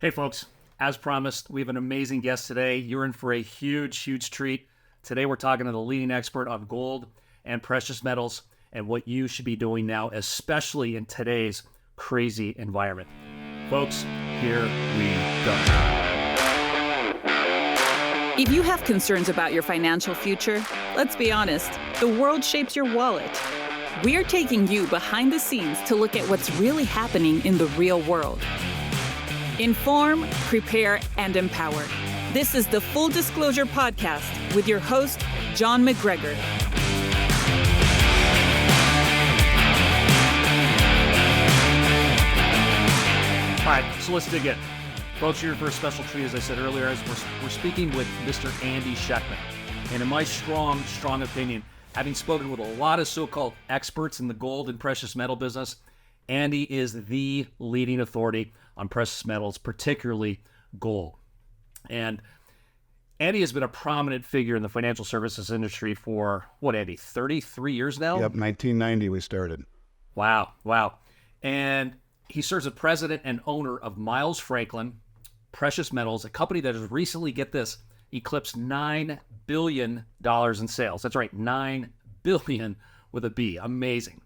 Hey folks, as promised, we have an amazing guest today. You're in for a huge treat. Today we're talking to the leading expert on gold and precious metals and what you should be doing now, especially in today's crazy environment. Folks, here we go. If you have concerns about your financial future, let's be honest, the world shapes your wallet. We're taking you behind the scenes to look at what's really happening in the real world. Inform, prepare, and empower. This is the Full Disclosure Podcast with your host, John MacGregor. All right, so let's dig in. Folks, you're in for a special treat, as I said earlier, as we're speaking with Mr. Andy Schectman. And in my strong opinion, having spoken with a lot of so-called experts in the gold and precious metal business, Andy is the leading authority on precious metals, particularly gold. And Andy has been a prominent figure in the financial services industry for, what, Andy, 33 years now? Yep, 1990 we started. Wow. And he serves as president and owner of Miles Franklin Precious Metals, a company that has recently, get this, eclipsed $9 billion in sales. That's right, $9 billion with a B. Amazing.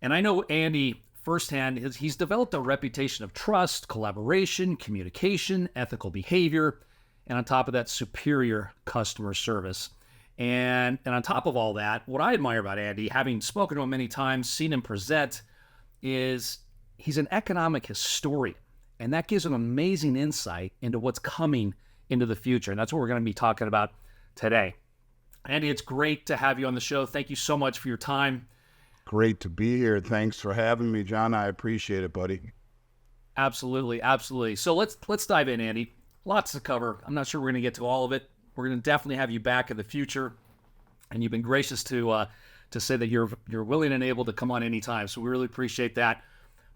And I know Andy firsthand, he's developed a reputation of trust, collaboration, communication, ethical behavior, and on top of that, superior customer service. And on top of all that, what I admire about Andy, having spoken to him many times, seen him present, is he's an economic historian. And that gives an amazing insight into what's coming into the future. And that's what we're going to be talking about today. Andy, it's great to have you on the show. Thank you so much for your time. Great to be here. Thanks for having me, John. I appreciate it, buddy. Absolutely. So let's dive in, Andy. Lots to cover. I'm not sure we're going to get to all of it. We're going to definitely have you back in the future. And you've been gracious to say that you're willing and able to come on anytime. So we really appreciate that.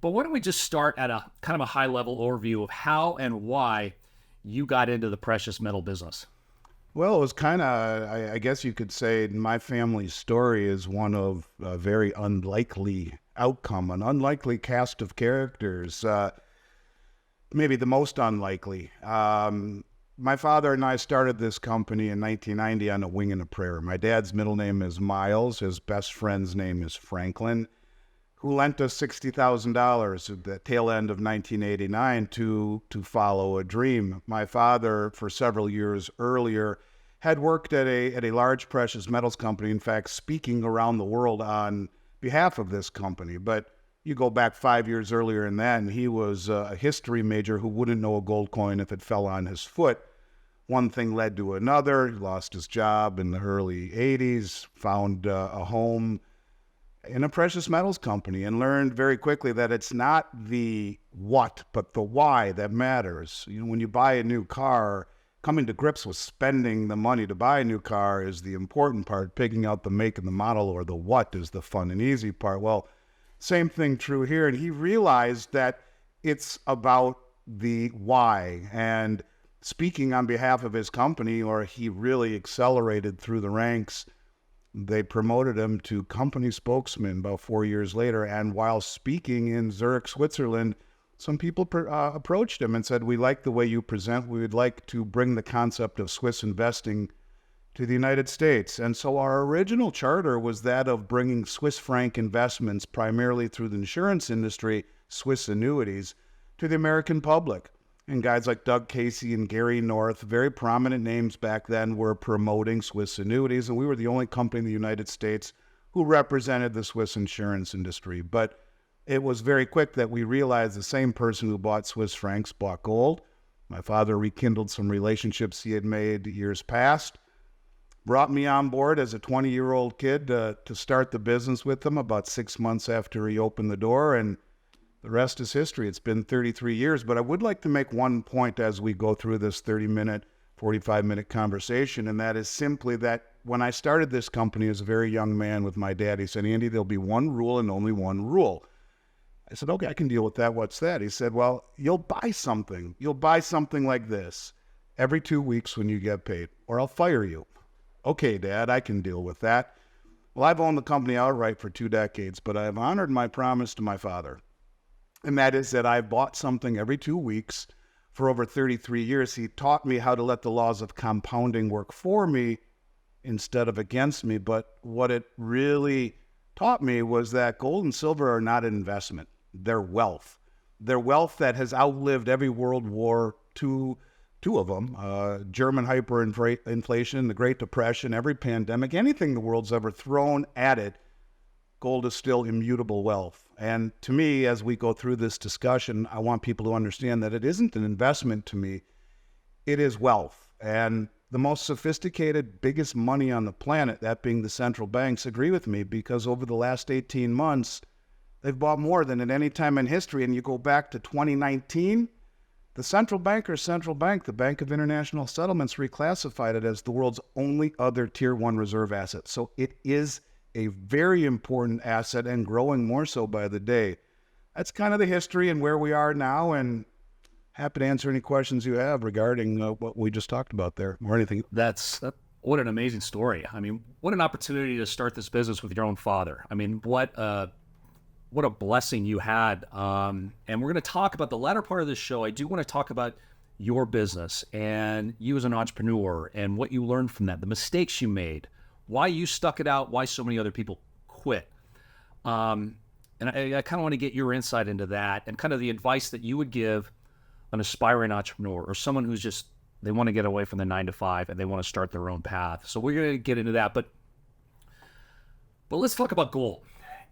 But why don't we just start at a kind of a high-level overview of how and why you got into the precious metal business? Well, it was kind of, I guess you could say, my family's story is one of a very unlikely outcome, an unlikely cast of characters, maybe the most unlikely. My father and I started this company in 1990 on a wing and a prayer. My dad's middle name is Miles. His best friend's name is Franklin, who lent us $60,000 at the tail end of 1989 to follow a dream. My father, for several years earlier, had worked at a large precious metals company, in fact, speaking around the world on behalf of this company. But you go back 5 years earlier and then, he was a history major who wouldn't know a gold coin if it fell on his foot. One thing led to another. He lost his job in the early 80s, found a home in a precious metals company, and learned very quickly that it's not the what, but the why that matters. You know, when you buy a new car, coming to grips with spending the money to buy a new car is the important part. Picking out the make and the model, or the what, is the fun and easy part. Well, same thing true here. And he realized that it's about the why. And speaking on behalf of his company, or he really accelerated through the ranks. They promoted him to company spokesman about 4 years later. And while speaking in Zurich, Switzerland, some people approached him and said, "We like the way you present. We would like to bring the concept of Swiss investing to the United States." And so our original charter was that of bringing Swiss franc investments, primarily through the insurance industry, Swiss annuities, to the American public. And guys like Doug Casey and Gary North, very prominent names back then, were promoting Swiss annuities, and we were the only company in the United States who represented the Swiss insurance industry. But it was very quick that we realized the same person who bought Swiss francs bought gold. My father rekindled some relationships he had made years past, brought me on board as a 20-year-old kid to start the business with him about 6 months after he opened the door, and the rest is history. It's been 33 years, but I would like to make one point as we go through this 30-minute, 45-minute conversation, and that is simply that when I started this company as a very young man with my dad, he said, "Andy, there'll be one rule and only one rule." I said, "Okay, I can deal with that. What's that?" He said, "Well, you'll buy something. You'll buy something like this every 2 weeks when you get paid, or I'll fire you." "Okay, Dad, I can deal with that." Well, I've owned the company outright for 2 decades, but I've honored my promise to my father. And that is that I've bought something every 2 weeks for over 33 years. He taught me how to let the laws of compounding work for me instead of against me. But what it really taught me was that gold and silver are not an investment. They're wealth. They're wealth that has outlived every World War, two of them, German hyperinflation, the Great Depression, every pandemic, anything the world's ever thrown at it. Gold is still immutable wealth. And to me, as we go through this discussion, I want people to understand that it isn't an investment to me. It is wealth. And the most sophisticated, biggest money on the planet, that being the central banks, agree with me, because over the last 18 months, they've bought more than at any time in history. And you go back to 2019, the central bank, the Bank of International Settlements, reclassified it as the world's only other Tier 1 reserve asset. So it is a very important asset and growing more so by the day. That's kind of the history and where we are now, and happy to answer any questions you have regarding what we just talked about there or anything. What an amazing story. I mean, what an opportunity to start this business with your own father. I mean, what a blessing you had. And we're going to talk about the latter part of this show. I do want to talk about your business and you as an entrepreneur and what you learned from that, the mistakes you made, why you stuck it out, why so many other people quit. And I kind of want to get your insight into that and kind of the advice that you would give an aspiring entrepreneur or someone who's just, they want to get away from the 9-to-5 and they want to start their own path. So we're going to get into that, but let's talk about gold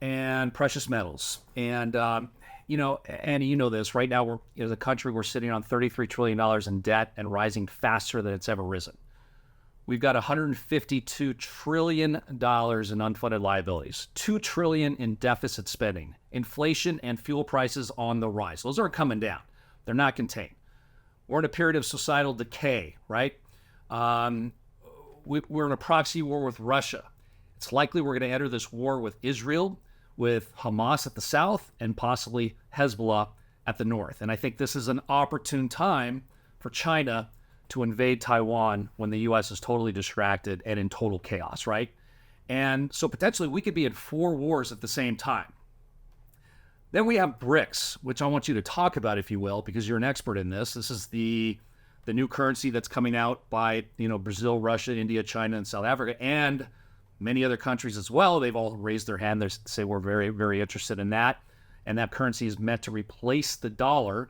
and precious metals. And, Annie, you know this, right now as a country, we're sitting on $33 trillion in debt and rising faster than it's ever risen. We've got $152 trillion in unfunded liabilities, $2 trillion in deficit spending, inflation and fuel prices on the rise. Those aren't coming down. They're not contained. We're in a period of societal decay, right? We're in a proxy war with Russia. It's likely we're going to enter this war with Israel, with Hamas at the south, and possibly Hezbollah at the north. And I think this is an opportune time for China to invade Taiwan when the U.S. is totally distracted and in total chaos, right? And so potentially we could be in 4 wars at the same time. Then we have BRICS, which I want you to talk about, if you will, because you're an expert in this. This is the new currency that's coming out by, Brazil, Russia, India, China, and South Africa, and many other countries as well. They've all raised their hand. They say we're very, very interested in that. And that currency is meant to replace the dollar.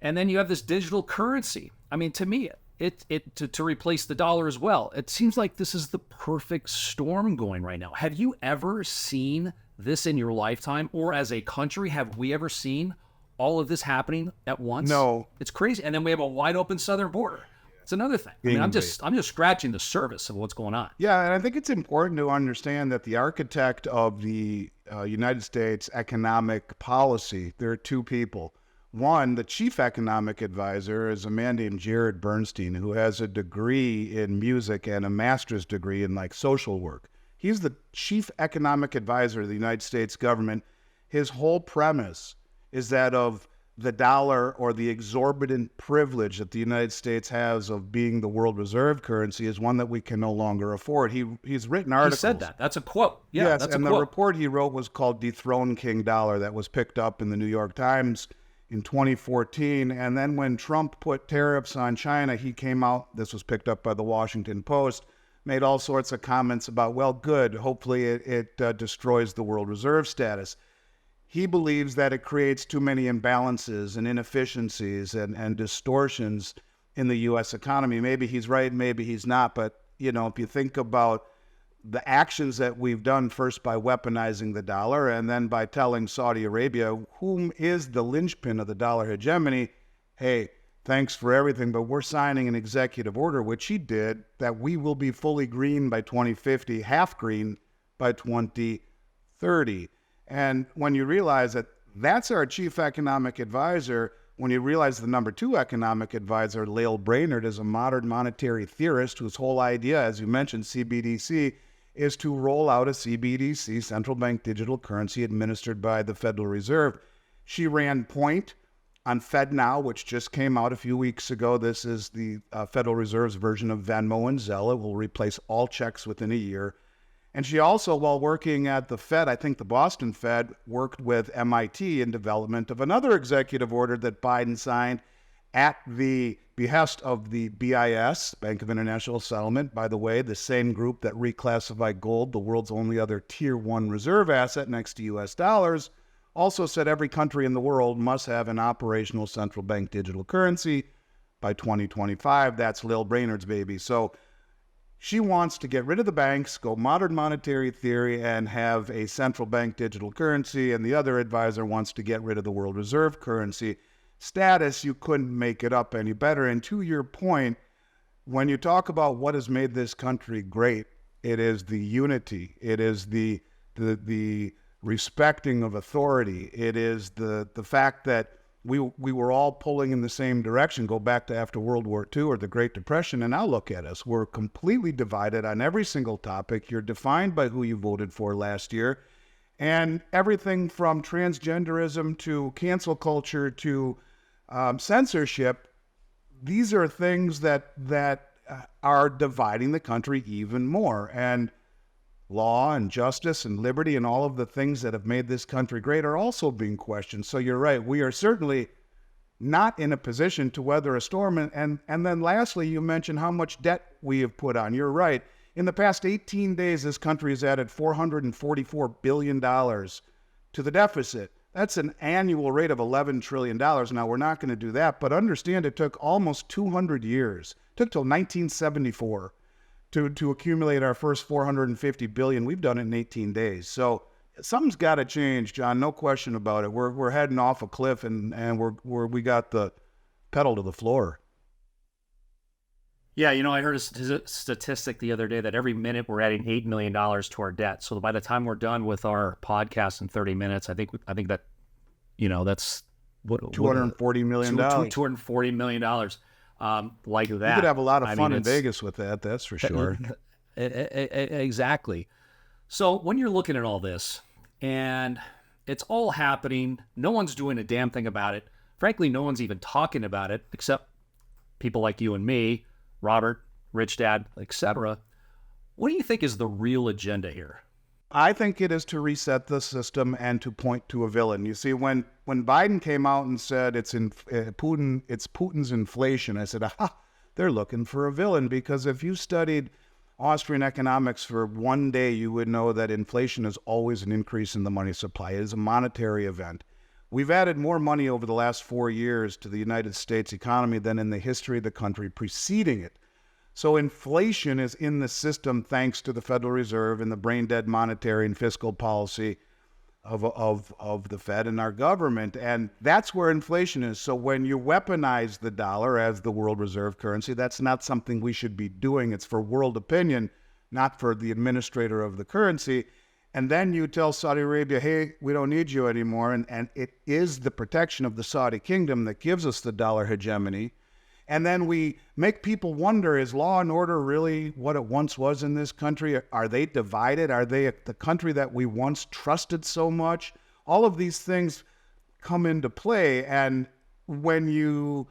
And then you have this digital currency. I mean, to me, to replace the dollar as well. It seems like this is the perfect storm going right now. Have you ever seen this in your lifetime, or as a country, have we ever seen all of this happening at once? No. It's crazy. And then we have a wide open southern border. It's another thing. I mean, I'm just scratching the surface of what's going on. Yeah, and I think it's important to understand that the architect of the United States economic policy, there are 2 people. One, the chief economic advisor, is a man named Jared Bernstein, who has a degree in music and a master's degree in social work. He's the chief economic advisor of the United States government. His whole premise is that of the dollar, or the exorbitant privilege that the United States has of being the world reserve currency, is one that we can no longer afford. He's written articles. He said that. That's a quote. Yeah, yes, that's and a the quote. report he wrote was called Dethrone King Dollar, that was picked up in the New York Times in 2014. And then when Trump put tariffs on China, he came out, this was picked up by the Washington Post, made all sorts of comments about, well, good, hopefully it destroys the world reserve status. He believes that it creates too many imbalances and inefficiencies and distortions in the U.S. economy. Maybe he's right, maybe he's not. But, if you think about the actions that we've done, first by weaponizing the dollar and then by telling Saudi Arabia, whom is the linchpin of the dollar hegemony, hey, thanks for everything, but we're signing an executive order, which he did, that we will be fully green by 2050, half green by 2030. And when you realize that that's our chief economic advisor, when you realize the number 2 economic advisor, Lael Brainerd, is a modern monetary theorist whose whole idea, as you mentioned, CBDC, is to roll out a CBDC, central bank digital currency, administered by the Federal Reserve. She ran point on FedNow, which just came out a few weeks ago. This is the Federal Reserve's version of Venmo and Zelle. It will replace all checks within a year. And she also, while working at the Fed, I think the Boston Fed, worked with MIT in development of another executive order that Biden signed, at the behest of the BIS, Bank of International Settlement, by the way, the same group that reclassified gold, the world's only other tier 1 reserve asset next to US dollars, also said every country in the world must have an operational central bank digital currency by 2025. That's Lil Brainerd's baby. So she wants to get rid of the banks, go modern monetary theory, and have a central bank digital currency. And the other advisor wants to get rid of the world reserve currency status. You couldn't make it up any better. And to your point, when you talk about what has made this country great, it is the unity. It is the respecting of authority. It is the fact that we were all pulling in the same direction. Go back to after World War II or the Great Depression, and now look at us. We're completely divided on every single topic. You're defined by who you voted for last year. And everything from transgenderism to cancel culture to censorship, these are things that are dividing the country even more. And law and justice and liberty and all of the things that have made this country great are also being questioned. So you're right. We are certainly not in a position to weather a storm. And then lastly, you mentioned how much debt we have put on. You're right. In the past 18 days, this country has added $444 billion to the deficit. That's an annual rate of $11 trillion. Now, we're not going to do that, but understand it took almost 200 years. It took till 1974 to accumulate our first $450 billion. We've done it in 18 days. So something's got to change, John. No question about it. We're heading off a cliff, and we got the pedal to the floor. Yeah, I heard a statistic the other day that every minute we're adding $8 million to our debt. So by the time we're done with our podcast in 30 minutes, I think that, that's $240 million. $240 million. Like that. You could have a lot of fun in Vegas with that, that's for sure. Exactly. So when you're looking at all this, and it's all happening, no one's doing a damn thing about it. Frankly, no one's even talking about it, except people like you and me, Robert, Rich Dad, etc. What do you think is the real agenda here? I think it is to reset the system and to point to a villain. You see, when Biden came out and said it's Putin's inflation, I said, aha, they're looking for a villain. Because if you studied Austrian economics for one day, you would know that inflation is always an increase in the money supply. It is a monetary event. We've added more money over the last 4 years to the United States economy than in the history of the country preceding it. So inflation is in the system thanks to the Federal Reserve and the brain-dead monetary and fiscal policy of the Fed and our government. And that's where inflation is. So when you weaponize the dollar as the world reserve currency, that's not something we should be doing. It's for world opinion, not for the administrator of the currency. And then you tell Saudi Arabia, hey, we don't need you anymore. And it is the protection of the Saudi kingdom that gives us the dollar hegemony. And then we make people wonder, is law and order really what it once was in this country? Are they divided? Are they the country that we once trusted so much? All of these things come into play. And when you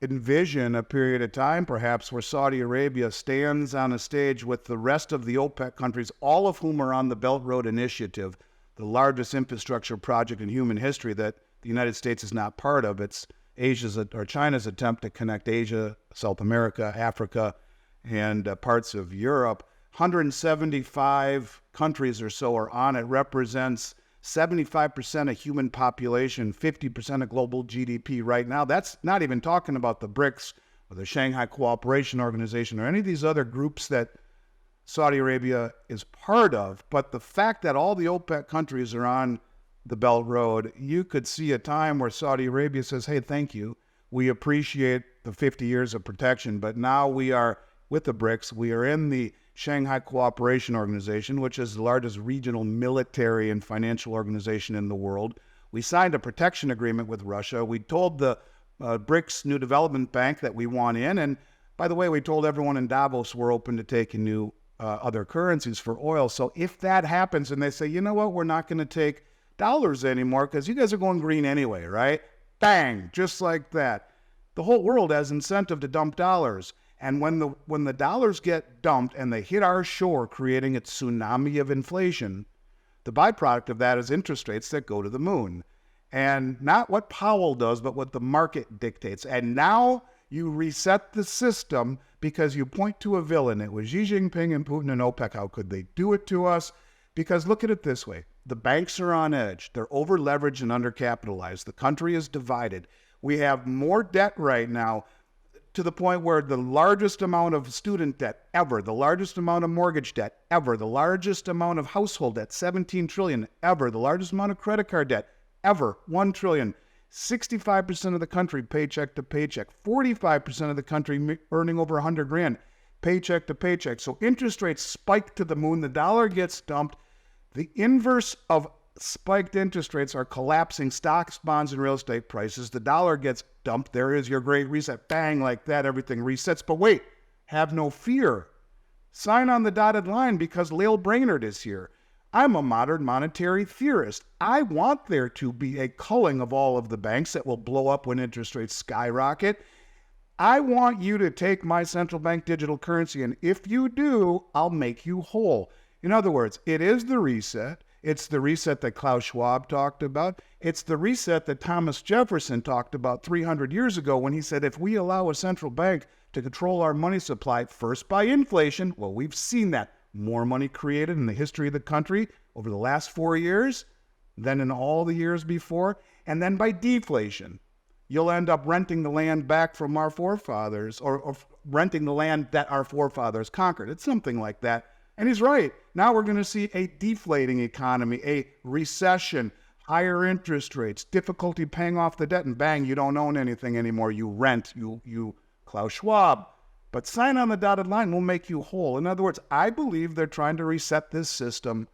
envision a period of time, perhaps, where Saudi Arabia stands on a stage with the rest of the OPEC countries, all of whom are on the Belt Road Initiative, the largest infrastructure project in human history that the United States is not part of. It's China's attempt to connect Asia, South America, Africa, and parts of Europe. 175 countries or so are on it. Represents 75% of human population, 50% of global GDP right now. That's not even talking about the BRICS or the Shanghai Cooperation Organization or any of these other groups that Saudi Arabia is part of. But the fact that all the OPEC countries are on the Belt Road, you could see a time where Saudi Arabia says, hey, thank you. We appreciate the 50 years of protection, but now we are with the BRICS. We are in the Shanghai Cooperation Organization, which is the largest regional military and financial organization in the world. We signed a protection agreement with Russia. We told the BRICS New Development Bank that we want in. And by the way, we told everyone in Davos we're open to taking new other currencies for oil. So if that happens and they say, you know what, we're not going to take dollars anymore because you guys are going green anyway, right? Bang, just like that. The whole world has incentive to dump dollars. And when the dollars get dumped and they hit our shore, creating a tsunami of inflation, the byproduct of that is interest rates that go to the moon. And not what Powell does, but what the market dictates. And now you reset the system because you point to a villain. It was Xi Jinping and Putin and OPEC. How could they do it to us? Because look at it this way. The banks are on edge. They're over-leveraged and undercapitalized. The country is divided. We have more debt right now to the point where the largest amount of student debt ever, the largest amount of mortgage debt ever, the largest amount of household debt, 17 trillion ever, the largest amount of credit card debt ever, 1 trillion. 65% of the country paycheck to paycheck. 45% of the country earning over 100 grand paycheck to paycheck. So interest rates spike to the moon. The dollar gets dumped. The inverse of spiked interest rates are collapsing stocks, bonds, and real estate prices. The dollar gets dumped. There is your great reset. Bang, like that, everything resets. But wait, have no fear. Sign on the dotted line because Lael Brainerd is here. I'm a modern monetary theorist. I want there to be a culling of all of the banks that will blow up when interest rates skyrocket. I want you to take my central bank digital currency, and if you do, I'll make you whole. In other words, it is the reset. It's the reset that Klaus Schwab talked about. It's the reset that Thomas Jefferson talked about 300 years ago when he said, if we allow a central bank to control our money supply, first by inflation, well, we've seen that. More money created in the history of the country over the last 4 years than in all the years before. And then by deflation, you'll end up renting the land back from our forefathers or renting the land that our forefathers conquered. It's something like that. And he's right. Now we're going to see a deflating economy, a recession, higher interest rates, difficulty paying off the debt, and bang, you don't own anything anymore. You rent, you Klaus Schwab. But sign on the dotted line will make you whole. In other words, I believe they're trying to reset this system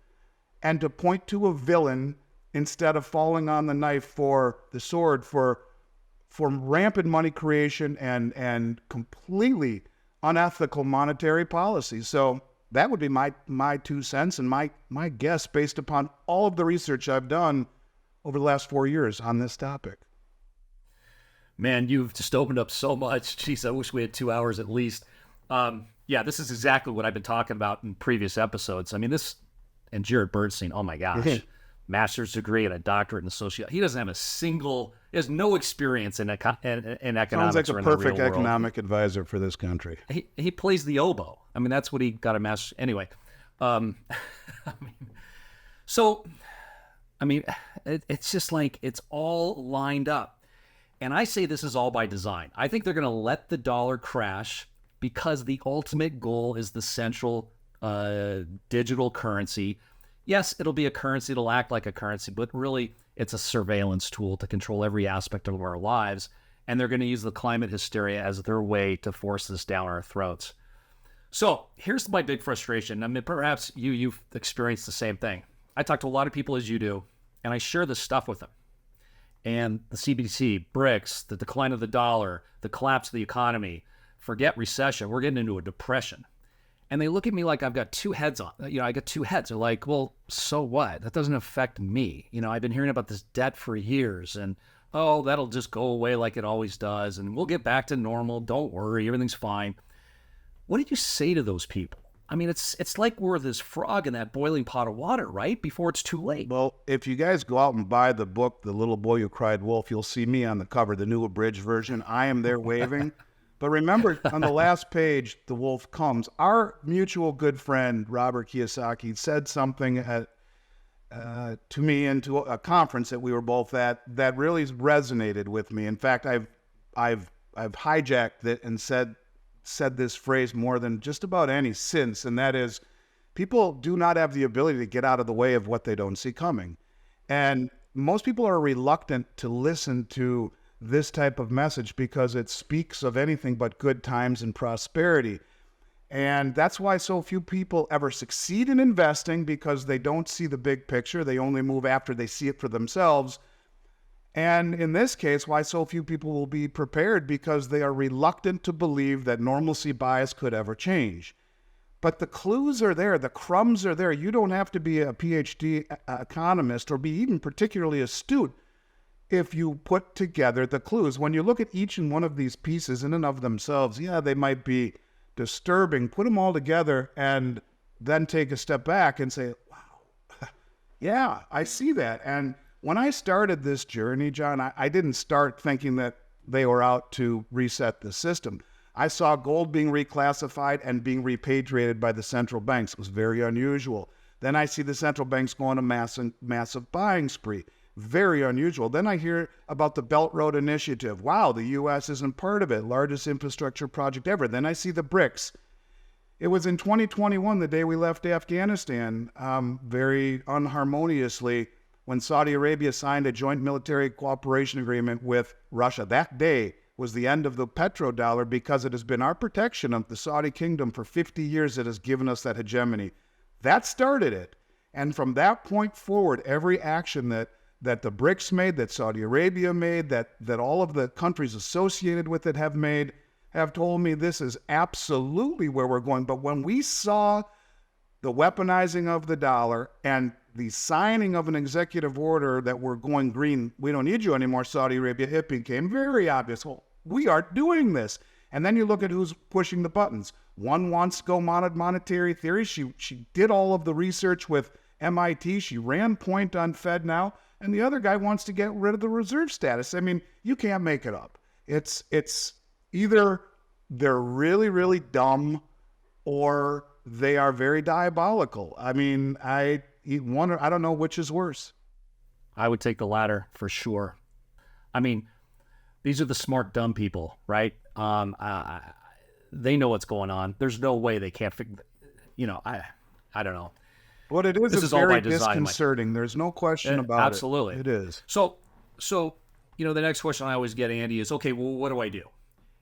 and to point to a villain instead of falling on the knife for the sword for rampant money creation and completely unethical monetary policy. So that would be my 2 cents and my guess based upon all of the research I've done over the last 4 years on this topic. Man, you've just opened up so much. Jeez, I wish we had 2 hours at least. Yeah, this is exactly what I've been talking about in previous episodes. I mean, this, and Jared Bernstein, oh my gosh, master's degree and a doctorate in sociology. He doesn't have he has no experience in economics. Sounds like or a in perfect the real economic advisor for this country. He plays the oboe. I mean, that's what he got a master's. Anyway, it's just like it's all lined up. And I say this is all by design. I think they're going to let the dollar crash because the ultimate goal is the central digital currency. Yes, it'll be a currency. It'll act like a currency, but really it's a surveillance tool to control every aspect of our lives. And they're going to use the climate hysteria as their way to force this down our throats. So here's my big frustration. I mean, perhaps you've experienced the same thing. I talk to a lot of people as you do, and I share this stuff with them. And the CBDC, BRICS, the decline of the dollar, the collapse of the economy, forget recession, we're getting into a depression. And they look at me like I've got two heads on. I got two heads. They're like, well, so what? That doesn't affect me. I've been hearing about this debt for years, and oh, that'll just go away like it always does, and we'll get back to normal. Don't worry, everything's fine. What did you say to those people? I mean, it's like we're this frog in that boiling pot of water, right? Before it's too late. Well, if you guys go out and buy the book, The Little Boy Who Cried Wolf, you'll see me on the cover, the new abridged version. I am there waving. But remember, on the last page, the wolf comes. Our mutual good friend, Robert Kiyosaki, said something to me and to a conference that we were both at that really resonated with me. In fact, I've hijacked it and said this phrase more than just about any since, and that is, people do not have the ability to get out of the way of what they don't see coming. And most people are reluctant to listen to this type of message because it speaks of anything but good times and prosperity. And that's why so few people ever succeed in investing, because they don't see the big picture. They only move after they see it for themselves. And in this case, why so few people will be prepared, because they are reluctant to believe that normalcy bias could ever change. But the clues are there. The crumbs are there. You don't have to be a PhD economist or be even particularly astute if you put together the clues. When you look at each and one of these pieces in and of themselves, yeah, they might be disturbing. Put them all together and then take a step back and say, wow, yeah, I see that. And when I started this journey, John, I didn't start thinking that they were out to reset the system. I saw gold being reclassified and being repatriated by the central banks. It was very unusual. Then I see the central banks go on a massive buying spree. Very unusual. Then I hear about the Belt Road Initiative. Wow, the U.S. isn't part of it. Largest infrastructure project ever. Then I see the BRICS. It was in 2021, the day we left Afghanistan, very unharmoniously, when Saudi Arabia signed a joint military cooperation agreement with Russia. That day was the end of the petrodollar because it has been our protection of the Saudi kingdom for 50 years that has given us that hegemony. That started it. And from that point forward, every action that the BRICS made, that Saudi Arabia made, that all of the countries associated with it have made, have told me this is absolutely where we're going. But when we saw the weaponizing of the dollar and the signing of an executive order that we're going green, we don't need you anymore, Saudi Arabia, it became very obvious. Well, we are doing this. And then you look at who's pushing the buttons. One wants to go monetary theory. She did all of the research with MIT. She ran point on Fed now. And the other guy wants to get rid of the reserve status. I mean, you can't make it up. It's either they're really, really dumb or they are very diabolical. I mean, I don't know which is worse. I would take the latter for sure. I mean, these are the smart, dumb people, right? They know what's going on. There's no way they can't figure, I don't know. What it is, this is is all very by design, disconcerting. There's no question about it. Absolutely. It is. So, the next question I always get, Andy, is, okay, well, what do I do?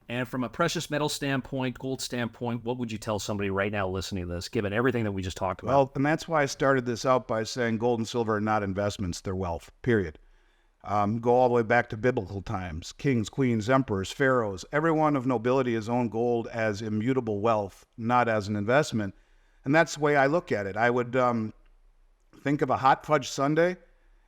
And from a precious metal standpoint, gold standpoint, what would you tell somebody right now listening to this, given everything that we just talked about? Well, and that's why I started this out by saying gold and silver are not investments, they're wealth, period. Go all the way back to biblical times. Kings, queens, emperors, pharaohs, everyone of nobility has owned gold as immutable wealth, not as an investment. And that's the way I look at it. I would think of a hot fudge sundae,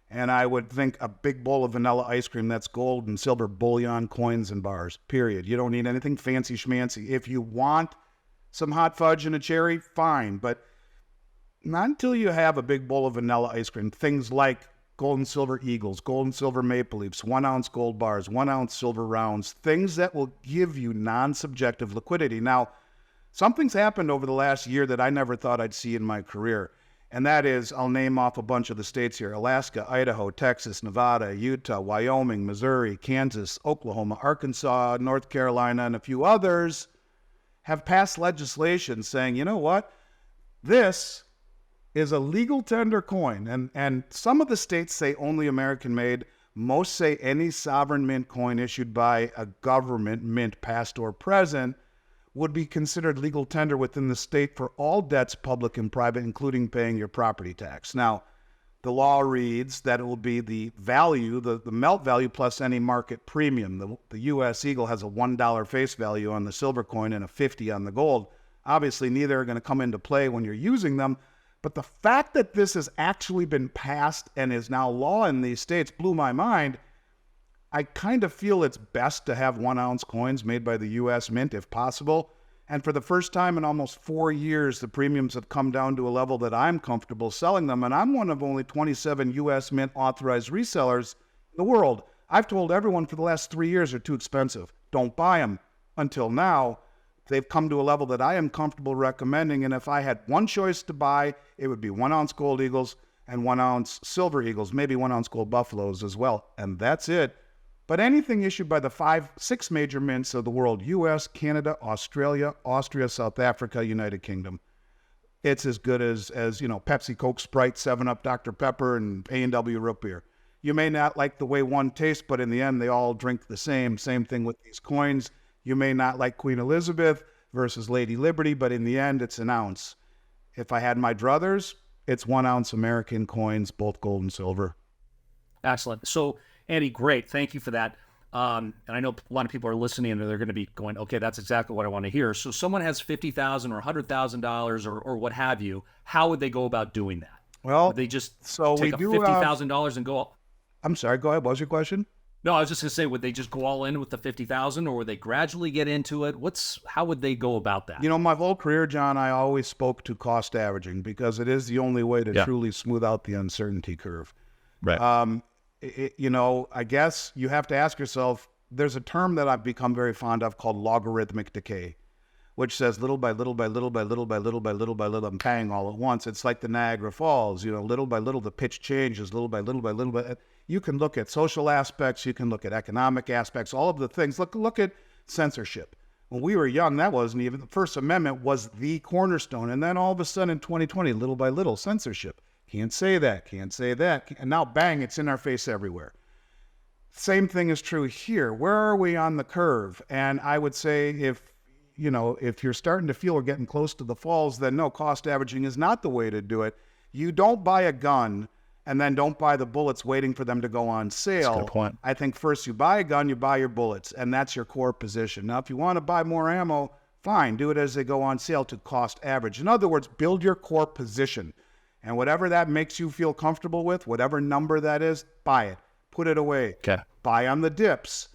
and I would think a big bowl of vanilla ice cream. That's gold and silver bullion, coins, and bars, period. You don't need anything fancy schmancy. If you want some hot fudge and a cherry, fine. But not until you have a big bowl of vanilla ice cream. Things like gold and silver eagles, gold and silver maple leafs, 1 ounce gold bars, 1 ounce silver rounds, things that will give you non-subjective liquidity. Now, something's happened over the last year that I never thought I'd see in my career. And that is, I'll name off a bunch of the states here: Alaska, Idaho, Texas, Nevada, Utah, Wyoming, Missouri, Kansas, Oklahoma, Arkansas, North Carolina, and a few others have passed legislation saying, you know what, this is a legal tender coin. And some of the states say only American made. Most say any sovereign mint coin issued by a government, mint past or present, would be considered legal tender within the state for all debts, public and private, including paying your property tax. Now, the law reads that it will be the value, the melt value plus any market premium. The U.S. Eagle has a $1 face value on the silver coin and a 50 on the gold. Obviously, neither are going to come into play when you're using them. But the fact that this has actually been passed and is now law in these states blew my mind. I kind of feel it's best to have 1 ounce coins made by the U.S. Mint if possible. And for the first time in almost 4 years, the premiums have come down to a level that I'm comfortable selling them. And I'm one of only 27 U.S. Mint authorized resellers in the world. I've told everyone for the last 3 years they're too expensive. Don't buy them. Until now, they've come to a level that I am comfortable recommending. And if I had one choice to buy, it would be 1 ounce gold eagles and 1 ounce silver eagles, maybe 1 ounce gold buffaloes as well. And that's it. But anything issued by the 5-6 major mints of the world, U.S., Canada, Australia, Austria, South Africa, United Kingdom, it's as good as Pepsi, Coke, Sprite, 7-Up, Dr. Pepper, and A&W root beer. You may not like the way one tastes, but in the end, they all drink the same. Same thing with these coins. You may not like Queen Elizabeth versus Lady Liberty, but in the end, it's an ounce. If I had my druthers, it's 1 ounce American coins, both gold and silver. Excellent. So, Andy, great. Thank you for that. And I know a lot of people are listening and they're going to be going, okay, that's exactly what I want to hear. So someone has $50,000 or $100,000 or what have you. How would they go about doing that? Well, would they just take $50,000 and go? I'm sorry, go ahead. What was your question? No, I was just going to say, would they just go all in with the $50,000 or would they gradually get into it? How would they go about that? My whole career, John, I always spoke to cost averaging because it is the only way to truly smooth out the uncertainty curve. Right. I guess you have to ask yourself, there's a term that I've become very fond of called logarithmic decay, which says little by little by little by little by little by little by little, I'm paying all at once. It's like the Niagara Falls, little by little, the pitch changes, little by little by little. You can look at social aspects, you can look at economic aspects, all of the things. Look at censorship. When we were young, that wasn't even, the First Amendment was the cornerstone. And then all of a sudden in 2020, little by little, censorship. Can't say that, can't say that. And now, bang, it's in our face everywhere. Same thing is true here. Where are we on the curve? And I would say if you're starting to feel we're getting close to the falls, then no, cost averaging is not the way to do it. You don't buy a gun and then don't buy the bullets waiting for them to go on sale. That's a good point. I think first you buy a gun, you buy your bullets, and that's your core position. Now, if you want to buy more ammo, fine, do it as they go on sale to cost average. In other words, build your core position. And whatever that makes you feel comfortable with, whatever number that is, buy it. Put it away. Okay. Buy on the dips.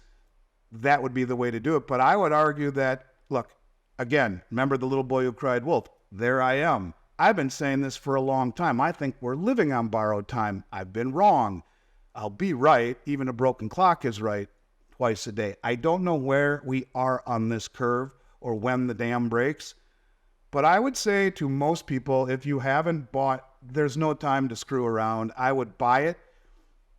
That would be the way to do it. But I would argue that, look, again, remember the little boy who cried wolf? There I am. I've been saying this for a long time. I think we're living on borrowed time. I've been wrong. I'll be right. Even a broken clock is right twice a day. I don't know where we are on this curve or when the dam breaks. But I would say to most people, if you haven't bought, there's no time to screw around. I would buy it.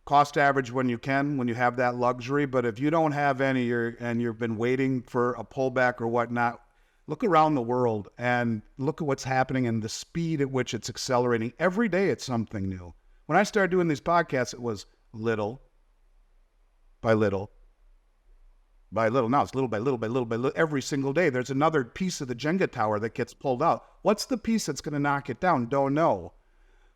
Cost average when you can, when you have that luxury. But if you don't have any and you've been waiting for a pullback or whatnot, look around the world and look at what's happening and the speed at which it's accelerating. Every day it's something new. When I started doing these podcasts, it was little by little by little. Now it's little by little by little by little. Every single day there's another piece of the Jenga tower that gets pulled out. What's the piece that's going to knock it down? Don't know.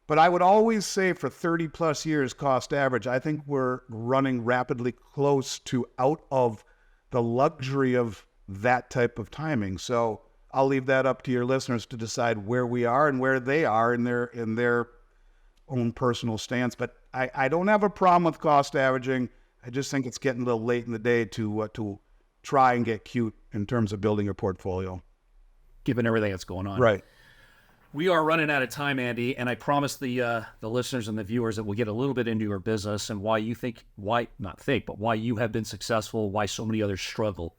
But I would always say for 30 plus years cost average, I think we're running rapidly close to out of the luxury of that type of timing. So I'll leave that up to your listeners to decide where we are and where they are in their own personal stance. But I don't have a problem with cost averaging. I just think it's getting a little late in the day to try and get cute in terms of building a portfolio. Given everything that's going on. Right. We are running out of time, Andy, and I promised the listeners and the viewers that we'll get a little bit into your business and why you why you have been successful, why so many others struggle.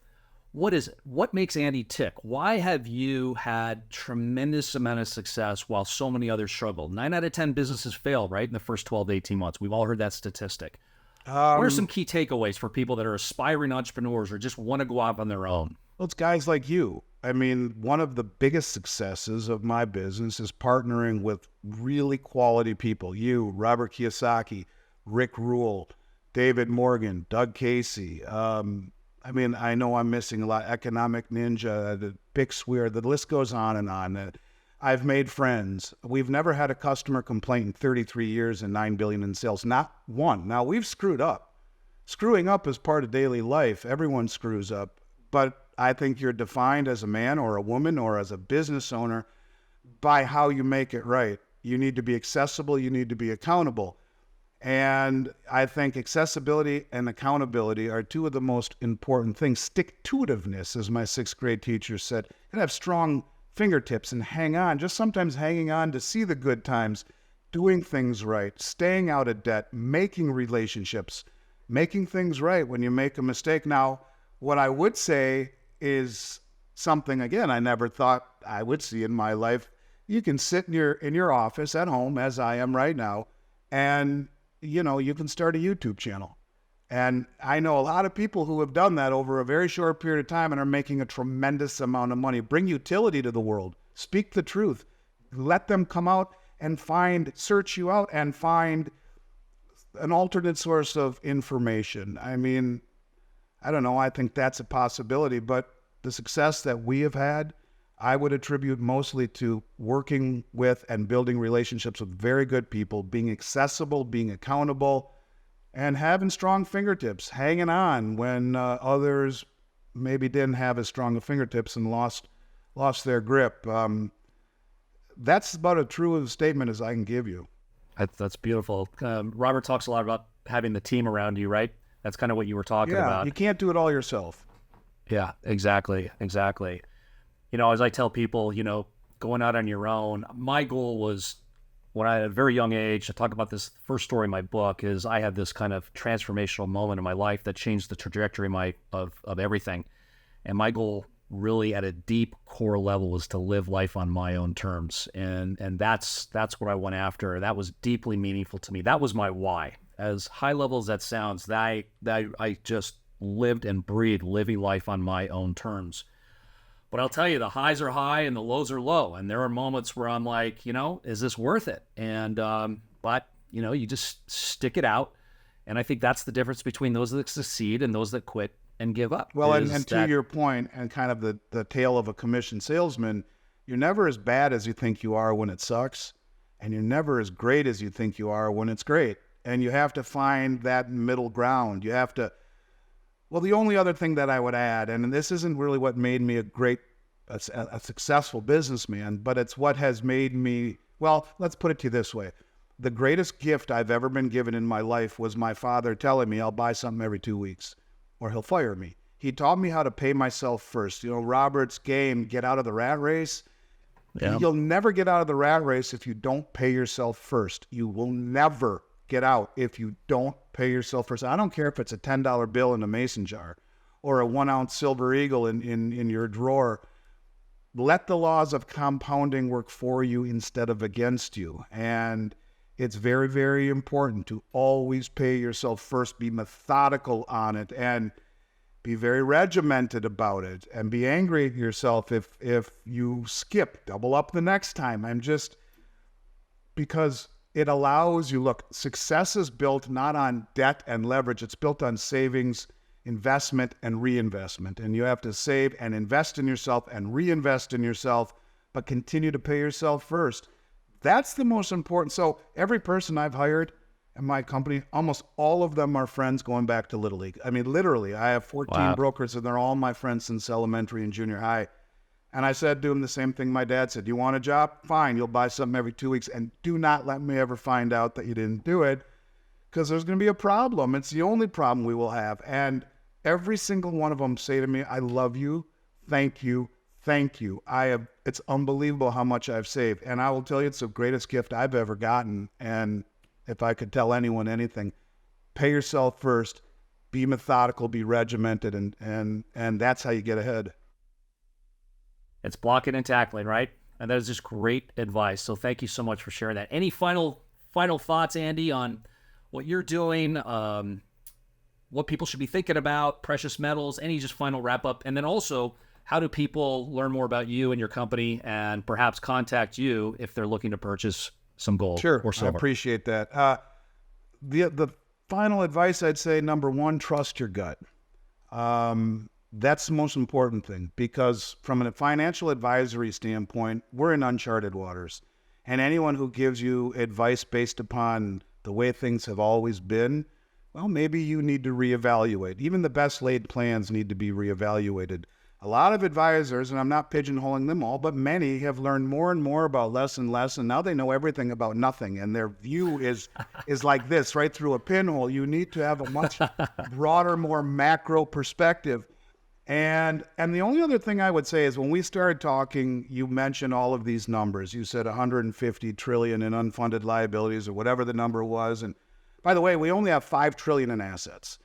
What is it? What makes Andy tick? Why have you had tremendous amount of success while so many others struggle? 9 out of 10 businesses fail, right, in the first 12 to 18 months. We've all heard that statistic. What are some key takeaways for people that are aspiring entrepreneurs or just want to go out on their own? Well, it's guys like you. I mean, one of the biggest successes of my business is partnering with really quality people. You, Robert Kiyosaki, Rick Rule, David Morgan, Doug Casey. I mean, I know I'm missing a lot. Economic Ninja, the Big Swear, the list goes on and on. I've made friends. We've never had a customer complaint in 33 years and $9 billion in sales. Not one. Now, we've screwed up. Screwing up is part of daily life. Everyone screws up. But I think you're defined as a man or a woman or as a business owner by how you make it right. You need to be accessible. You need to be accountable. And I think accessibility and accountability are two of the most important things. Stick-to-itiveness, as my 6th grade teacher said. You gotta have strong fingertips and hang on, just sometimes hanging on to see the good times, doing things right, staying out of debt, making relationships, making things right when you make a mistake. Now, what I would say is something, again, I never thought I would see in my life. You can sit in your office at home, as I am right now, and you can start a YouTube channel. And I know a lot of people who have done that over a very short period of time and are making a tremendous amount of money. Bring utility to the world. Speak the truth. Let them come out and search you out and find an alternate source of information. I mean, I don't know. I think that's a possibility. But the success that we have had, I would attribute mostly to working with and building relationships with very good people, being accessible, being accountable, and having strong fingertips, hanging on when others maybe didn't have as strong of fingertips and lost their grip. That's about as true of a statement as I can give you. That's beautiful. Robert talks a lot about having the team around you, right? That's kind of what you were talking about. You can't do it all yourself. Yeah, exactly. As I tell people, going out on your own, my goal was when I, at a very young age, I talk about this first story in my book, is I had this kind of transformational moment in my life that changed the trajectory of everything. And my goal really at a deep core level was to live life on my own terms. And that's what I went after. That was deeply meaningful to me. That was my why. As high level as that sounds, that I just lived and breathed living life on my own terms. But I'll tell you, the highs are high and the lows are low. And there are moments where I'm like, is this worth it? And, but, you just stick it out. And I think that's the difference between those that succeed and those that quit and give up. Well, and to your point, and kind of the tale of a commission salesman, you're never as bad as you think you are when it sucks. And you're never as great as you think you are when it's great. And you have to find that middle ground. You have to, well, the only other thing that I would add, and this isn't really what made me a successful businessman, but it's what has made me, well, let's put it to you this way. The greatest gift I've ever been given in my life was my father telling me I'll buy something every 2 weeks or he'll fire me. He taught me how to pay myself first. Robert's game, get out of the rat race. Yeah. You'll never get out of the rat race if you don't pay yourself first. You will never get out if you don't pay yourself first. I don't care if it's a $10 bill in a mason jar or a 1 ounce silver eagle in your drawer. Let the laws of compounding work for you instead of against you. And it's very, very important to always pay yourself first, be methodical on it, and be very regimented about it, and be angry at yourself if you skip. Double up the next time. Because it allows you, look, success is built not on debt and leverage. It's built on savings, investment, and reinvestment. And you have to save and invest in yourself and reinvest in yourself, but continue to pay yourself first. That's the most important. So every person I've hired in my company, almost all of them are friends going back to Little League. I mean, literally, I have 14 brokers, and they're all my friends since elementary and junior high. And I said to him the same thing my dad said. You want a job? Fine, you'll buy something every 2 weeks. And do not let me ever find out that you didn't do it, because there's going to be a problem. It's the only problem we will have. And every single one of them say to me, I love you. Thank you. Thank you. It's unbelievable how much I've saved. And I will tell you, it's the greatest gift I've ever gotten. And if I could tell anyone anything, pay yourself first, be methodical, be regimented, and that's how you get ahead. It's blocking and tackling, right? And that is just great advice. So thank you so much for sharing that. Any final thoughts, Andy, on what you're doing, what people should be thinking about, precious metals, any just final wrap up? And then also, how do people learn more about you and your company and perhaps contact you if they're looking to purchase some gold or silver? I appreciate that. The final advice I'd say, number one, trust your gut. That's the most important thing, because from a financial advisory standpoint, we're in uncharted waters. And anyone who gives you advice based upon the way things have always been, well, maybe you need to reevaluate. Even the best laid plans need to be reevaluated. A lot of advisors, and I'm not pigeonholing them all, but many have learned more and more about less and less, and now they know everything about nothing, and their view is like this, right through a pinhole. You need to have a much broader, more macro perspective. And the only other thing I would say is, when we started talking, you mentioned all of these numbers. You said 150 trillion in unfunded liabilities, or whatever the number was. And by the way, we only have 5 trillion in assets.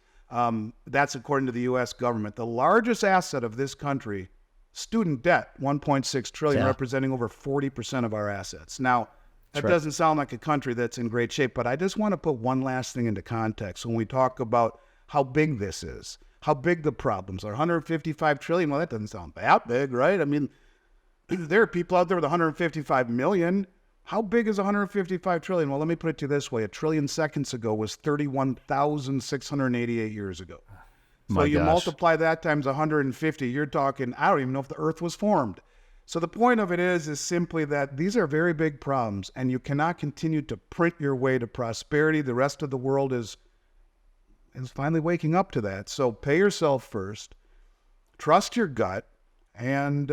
That's according to the U.S. government. The largest asset of this country, student debt, 1.6 trillion, representing over 40% of our assets. Now, that doesn't sound like a country that's in great shape, but I just want to put one last thing into context when we talk about how big this is, how big the problems are. 155 trillion, well, that doesn't sound that big, right? I mean, there are people out there with 155 million. How big is 155 trillion? Well, let me put it to you this way. 1 trillion seconds ago was 31,688 years ago. So you multiply that times 150, you're talking, I don't even know if the earth was formed. So the point of it is simply that these are very big problems, and you cannot continue to print your way to prosperity. The rest of the world is finally waking up to that. So pay yourself first, trust your gut, and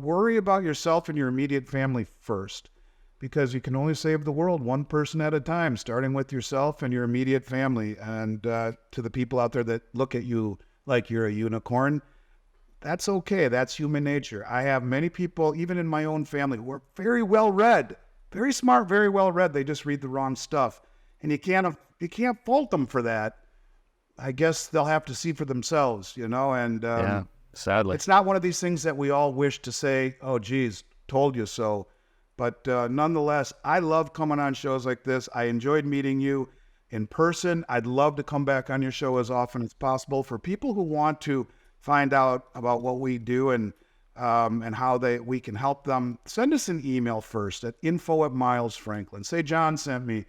worry about yourself and your immediate family first, because you can only save the world one person at a time, starting with yourself and your immediate family. And to the people out there that look at you like you're a unicorn, That's okay. That's human nature. I have many people, even in my own family, who are very well read, very smart, very well read. They just read the wrong stuff. And you can't fault them for that. I guess they'll have to see for themselves, and Yeah, sadly. it's not one of these things that we all wish to say, oh, geez, told you so. But nonetheless, I love coming on shows like this. I enjoyed meeting you in person. I'd love to come back on your show as often as possible. For people who want to find out about what we do and how we can help them, send us an email first at info@milesfranklin. Say John sent me,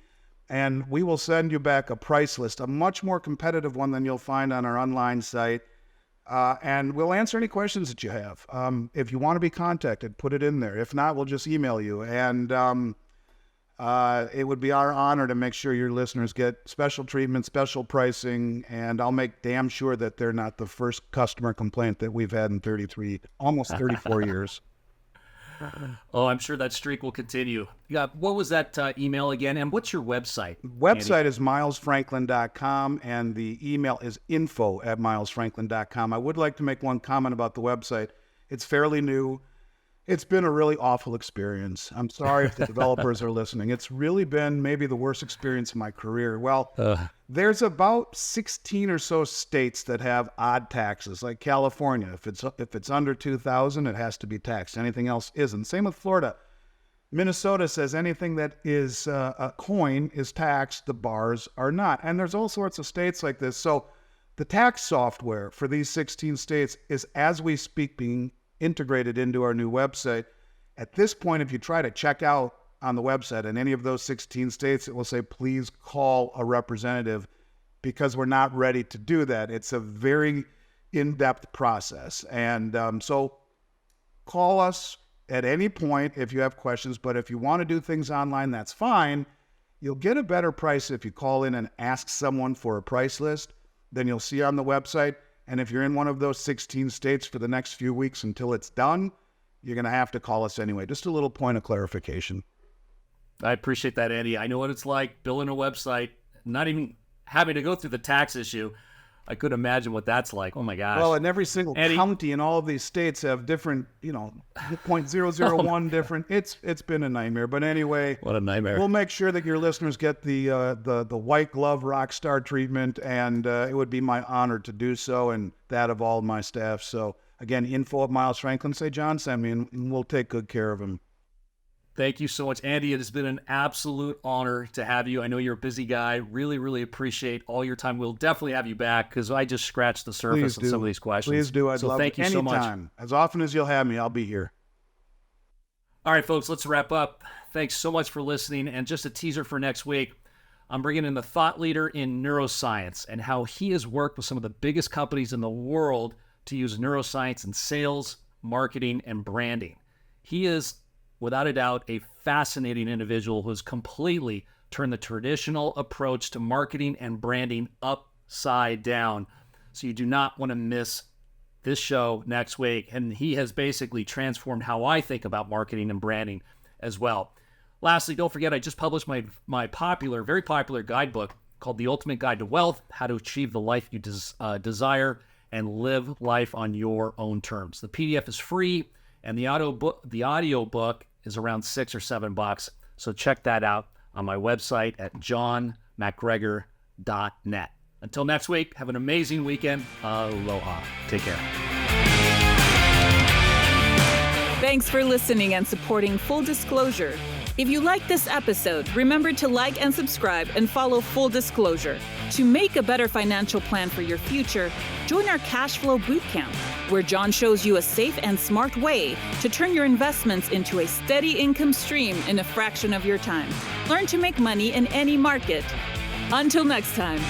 and we will send you back a price list, a much more competitive one than you'll find on our online site. And we'll answer any questions that you have. If you want to be contacted, put it in there. If not, we'll just email you. And it would be our honor to make sure your listeners get special treatment, special pricing, and I'll make damn sure that they're not the first customer complaint that we've had in almost 34 years. Oh, I'm sure that streak will continue. Yeah, what was that email again? And what's your website? Website is milesfranklin.com, and the email is info@milesfranklin.com. I would like to make one comment about the website. It's fairly new. It's been a really awful experience. I'm sorry if the developers are listening. It's really been maybe the worst experience of my career. Well, there's about 16 or so states that have odd taxes, like California. If it's under 2,000, it has to be taxed. Anything else isn't. Same with Florida. Minnesota says anything that is a coin is taxed. The bars are not. And there's all sorts of states like this. So the tax software for these 16 states is, as we speak, being integrated into our new website. At this point, if you try to check out on the website in any of those 16 states, it will say, please call a representative, because we're not ready to do that. It's a very in-depth process. And so call us at any point if you have questions. But if you want to do things online, that's fine. You'll get a better price if you call in and ask someone for a price list than you'll see on the website. And if you're in one of those 16 states for the next few weeks until it's done, you're going to have to call us anyway. Just a little point of clarification. I appreciate that, Andy. I know what it's like building a website, not even having to go through the tax issue. I could imagine what that's like. Oh my gosh. Well, and every single county in all of these states have different, 0.001 different. It's been a nightmare. But anyway, what a nightmare. We'll make sure that your listeners get the white glove rock star treatment, and it would be my honor to do so, and that of all my staff. So again, info@milesfranklin. Say John sent me, and we'll take good care of him. Thank you so much, Andy. It has been an absolute honor to have you. I know you're a busy guy. Really, really appreciate all your time. We'll definitely have you back, because I just scratched the surface on some of these questions. Please do. I'd love thank you so much. Anytime. As often as you'll have me, I'll be here. All right, folks, let's wrap up. Thanks so much for listening. And just a teaser for next week, I'm bringing in the thought leader in neuroscience and how he has worked with some of the biggest companies in the world to use neuroscience in sales, marketing, and branding. He is, without a doubt, a fascinating individual who has completely turned the traditional approach to marketing and branding upside down. So you do not want to miss this show next week. And he has basically transformed how I think about marketing and branding as well. Lastly, don't forget, I just published my very popular guidebook called The Ultimate Guide to Wealth: How to Achieve the Life You Desire and Live Life on Your Own Terms. The PDF is free, and the audio book is around $6 or $7. So check that out on my website at johnmacgregor.net. Until next week, have an amazing weekend. Aloha. Take care. Thanks for listening and supporting Full Disclosure. If you like this episode, remember to like and subscribe and follow Full Disclosure. To make a better financial plan for your future, join our Cash Flow Bootcamp, where John shows you a safe and smart way to turn your investments into a steady income stream in a fraction of your time. Learn to make money in any market. Until next time.